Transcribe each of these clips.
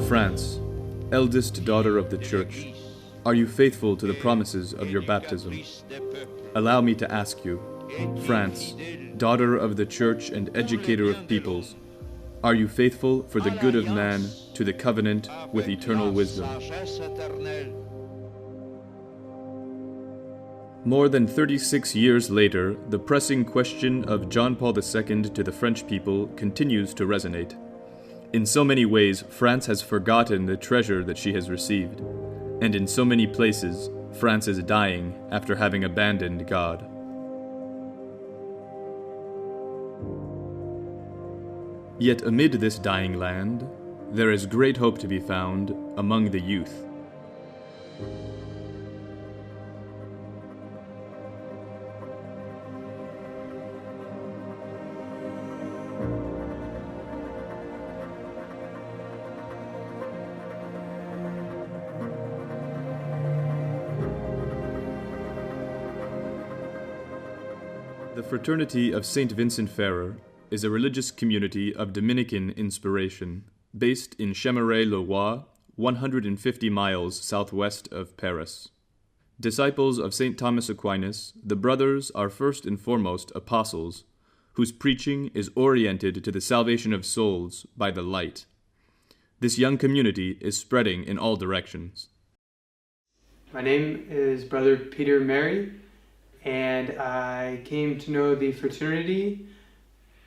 France, eldest daughter of the Church, are you faithful to the promises of your baptism? Allow me to ask you, France, daughter of the Church and educator of peoples, are you faithful for the good of man to the covenant with eternal wisdom? More than 36 years later, the pressing question of John Paul II to the French people continues to resonate. In so many ways, France has forgotten the treasure that she has received, and in so many places, France is dying after having abandoned God. Yet amid this dying land, there is great hope to be found among the youth. The Fraternity of Saint Vincent-Ferrier is a religious community of Dominican inspiration, based in Chemeray-le-Roi, 150 miles southwest of Paris. Disciples of St. Thomas Aquinas, the brothers are first and foremost apostles, whose preaching is oriented to the salvation of souls by the light. This young community is spreading in all directions. My name is Brother Peter Mary, and I came to know the fraternity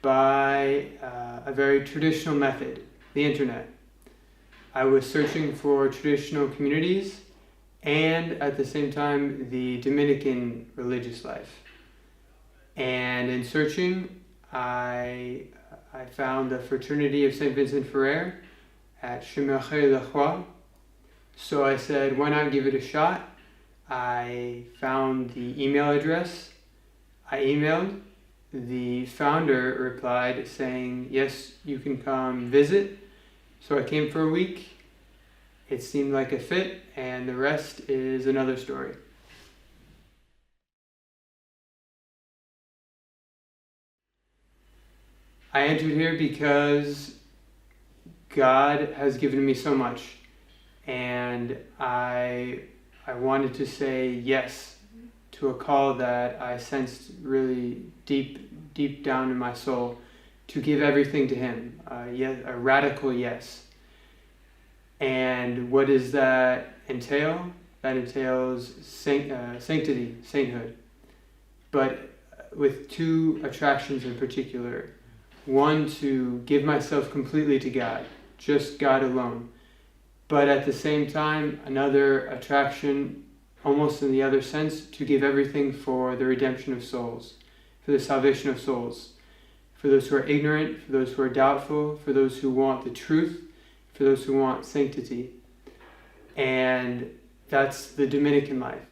by a very traditional method, the internet. I was searching for traditional communities and at the same time the Dominican religious life. And in searching, I found the Fraternity of Saint Vincent-Ferrier at Chemeray-le-Roi. So I said, why not give it a shot? I found the email address. I emailed. The founder replied saying, yes, you can come visit. So I came for a week. It seemed like a fit, and the rest is another story. I entered here because God has given me so much, and I wanted to say yes to a call that I sensed really deep down in my soul, to give everything to Him, a radical yes. And what does that entail? That entails sanctity, sainthood, but with two attractions in particular. One, to give myself completely to God, just God alone. But at the same time, another attraction, almost in the other sense, to give everything for the redemption of souls, for the salvation of souls, for those who are ignorant, for those who are doubtful, for those who want the truth, for those who want sanctity. And that's the Dominican life.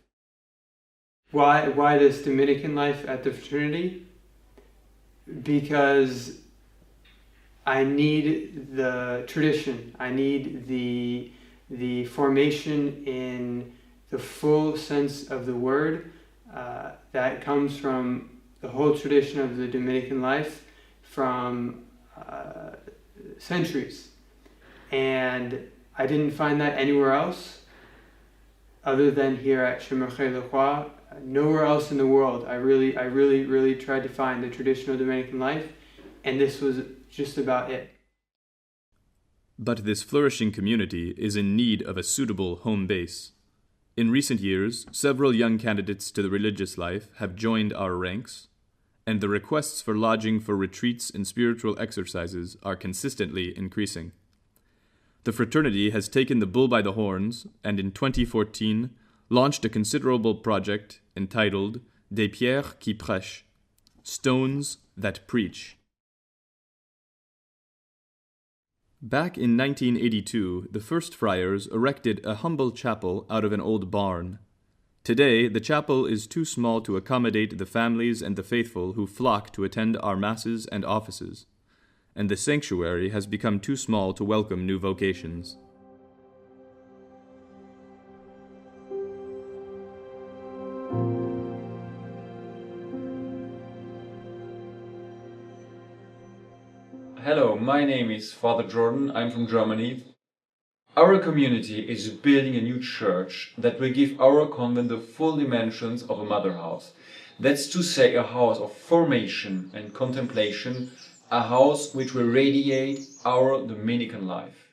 Why this Dominican life at the fraternity? Because I need the tradition. I need the formation in the full sense of the word that comes from the whole tradition of the Dominican life from centuries. And I didn't find that anywhere else other than here at Chemeray-le-Roi. Nowhere else in the world. I really tried to find the traditional Dominican life, and this was just about it. But this flourishing community is in need of a suitable home base. In recent years, several young candidates to the religious life have joined our ranks, and the requests for lodging for retreats and spiritual exercises are consistently increasing. The fraternity has taken the bull by the horns, and in 2014 launched a considerable project entitled Des Pierres qui Prêchent, Stones that Preach. Back in 1982, the first friars erected a humble chapel out of an old barn. Today, the chapel is too small to accommodate the families and the faithful who flock to attend our masses and offices, and the sanctuary has become too small to welcome new vocations. Hello, my name is Father Jordan. I'm from Germany. Our community is building a new church that will give our convent the full dimensions of a mother house. That's to say, a house of formation and contemplation, a house which will radiate our Dominican life.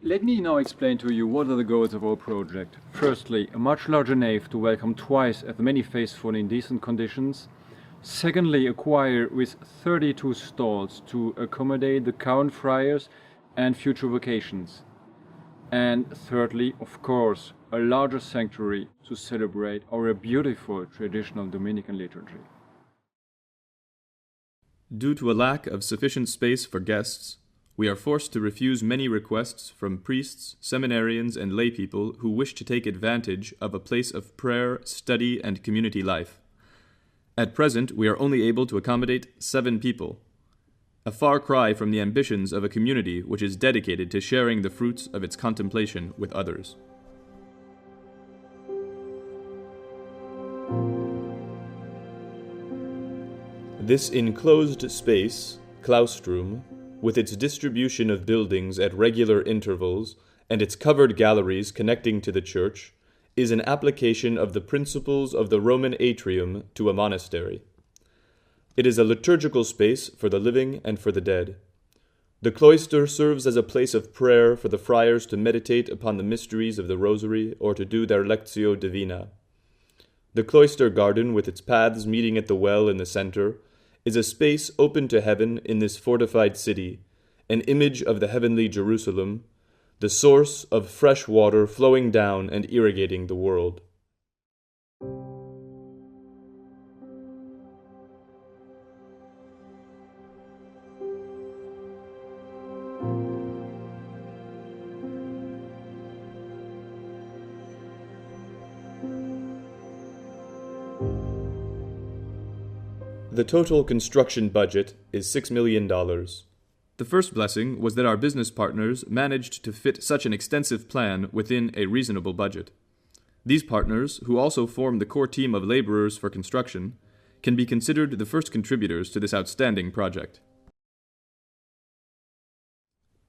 Let me now explain to you what are the goals of our project. Firstly, a much larger nave to welcome twice as many faithful in decent conditions. Secondly, a choir with 32 stalls to accommodate the current friars and future vocations. And thirdly, of course, a larger sanctuary to celebrate our beautiful traditional Dominican liturgy. Due to a lack of sufficient space for guests, we are forced to refuse many requests from priests, seminarians, and laypeople who wish to take advantage of a place of prayer, study, and community life. At present, we are only able to accommodate 7 people, a far cry from the ambitions of a community which is dedicated to sharing the fruits of its contemplation with others. This enclosed space, claustrum, with its distribution of buildings at regular intervals and its covered galleries connecting to the church, is an application of the principles of the Roman atrium to a monastery. It is a liturgical space for the living and for the dead. The cloister serves as a place of prayer for the friars to meditate upon the mysteries of the Rosary or to do their Lectio Divina. The cloister garden, with its paths meeting at the well in the center, is a space open to heaven in this fortified city, an image of the heavenly Jerusalem, the source of fresh water flowing down and irrigating the world. The total construction budget is $6 million. The first blessing was that our business partners managed to fit such an extensive plan within a reasonable budget. These partners, who also form the core team of laborers for construction, can be considered the first contributors to this outstanding project.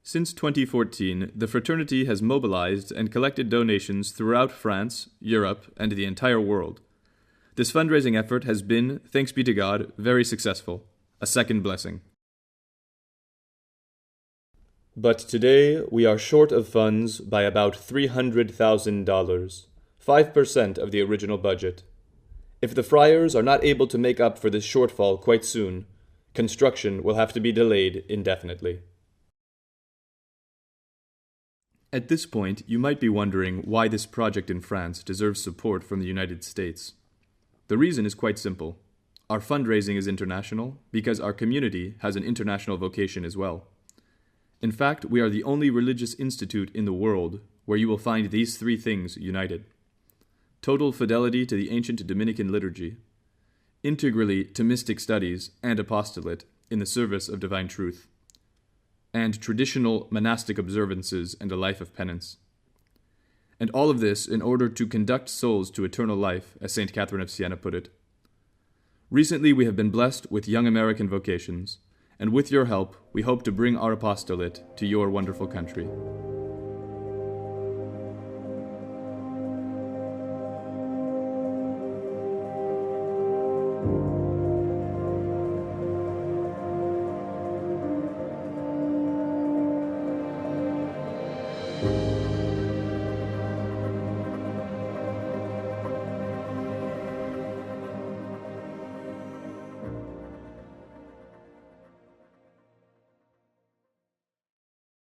Since 2014, the Fraternity has mobilized and collected donations throughout France, Europe, and the entire world. This fundraising effort has been, thanks be to God, very successful, a second blessing. But today we are short of funds by about $300,000, 5% of the original budget. If the friars are not able to make up for this shortfall quite soon, construction will have to be delayed indefinitely. At this point, you might be wondering why this project in France deserves support from the United States. The reason is quite simple. Our fundraising is international because our community has an international vocation as well. In fact, we are the only religious institute in the world where you will find these 3 things united: total fidelity to the ancient Dominican liturgy, integrally Thomistic studies and apostolate in the service of divine truth, and traditional monastic observances and a life of penance. And all of this in order to conduct souls to eternal life, as St. Catherine of Siena put it. Recently we have been blessed with young American vocations, and with your help we hope to bring our apostolate to your wonderful country.